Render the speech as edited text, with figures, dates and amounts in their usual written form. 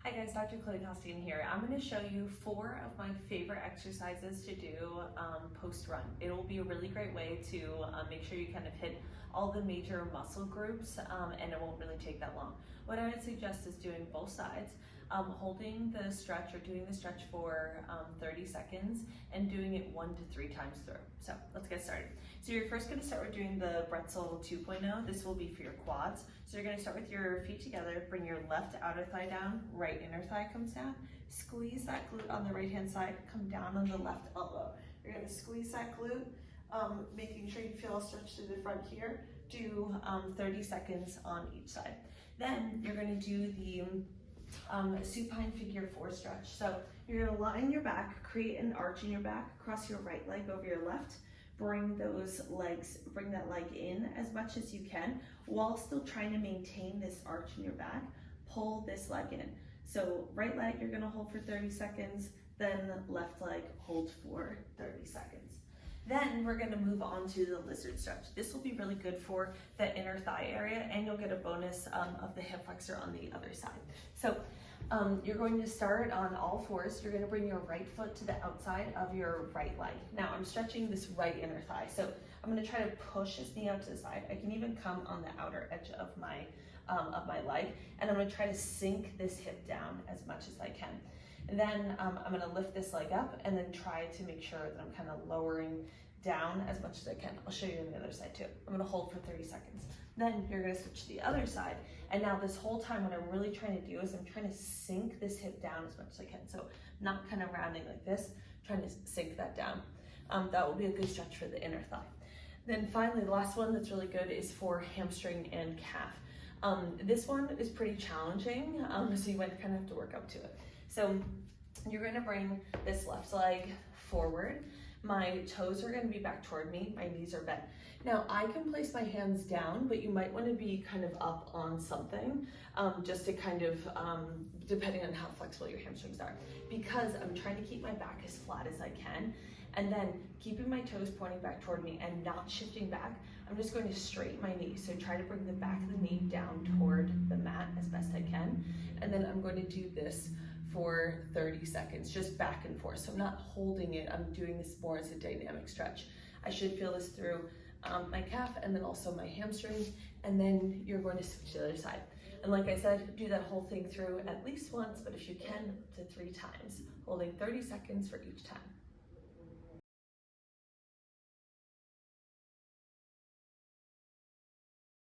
Hi guys, Dr. Chloe Costin here. I'm going to show you 4 of my favorite exercises to do post-run. It will be a really great way to make sure you kind of hit all the major muscle groups and it won't really take that long. What I would suggest is doing both sides, holding the stretch or doing the stretch for 30 seconds and doing it 1 to 3 times through. So let's get started. So you're first going to start with doing the Bretzel 2.0. This will be for your quads. So you're going to start with your feet together, bring your left outer thigh down, right inner thigh comes down, squeeze that glute on the right hand side, come down on the left elbow. You're going to squeeze that glute, making sure you feel a stretch to the front here. Do 30 seconds on each side. Then you're going to do the Supine Figure 4 stretch. So you're going to lie on your back, create an arch in your back, cross your right leg over your left, bring that leg in as much as you can while still trying to maintain this arch in your back. Pull this leg in. So right leg you're going to hold for 30 seconds, then left leg hold for 30 seconds. Then we're going to move on to the lizard stretch. This will be really good for the inner thigh area, and you'll get a bonus of the hip flexor on the other side. So you're going to start on all fours. You're going to bring your right foot to the outside of your right leg. Now I'm stretching this right inner thigh, so I'm going to try to push this knee out to the side. I can even come on the outer edge of my leg, and I'm going to try to sink this hip down as much as I can. And then I'm going to lift this leg up and then try to make sure that I'm kind of lowering down as much as I can. I'll show you on the other side too. I'm going to hold for 30 seconds. Then you're going to switch to the other side. And now this whole time what I'm really trying to do is I'm trying to sink this hip down as much as I can. So not kind of rounding like this, trying to sink that down. That will be a good stretch for the inner thigh. Then finally, the last one that's really good is for hamstring and calf. This one is pretty challenging, so you might kind of have to work up to it. So you're going to bring this left leg forward. My toes are going to be back toward me. My knees are bent. Now I can place my hands down, but you might want to be kind of up on something just to kind of, depending on how flexible your hamstrings are, because I'm trying to keep my back as flat as I can. And then keeping my toes pointing back toward me and not shifting back, I'm just going to straighten my knee. So try to bring the back of the knee down toward the mat as best I can. And then I'm going to do this for 30 seconds, just back and forth. So I'm not holding it, I'm doing this more as a dynamic stretch. I should feel this through my calf and then also my hamstring, and then you're going to switch to the other side. And like I said, do that whole thing through at least once, but if you can, up to 3 times, holding 30 seconds for each time.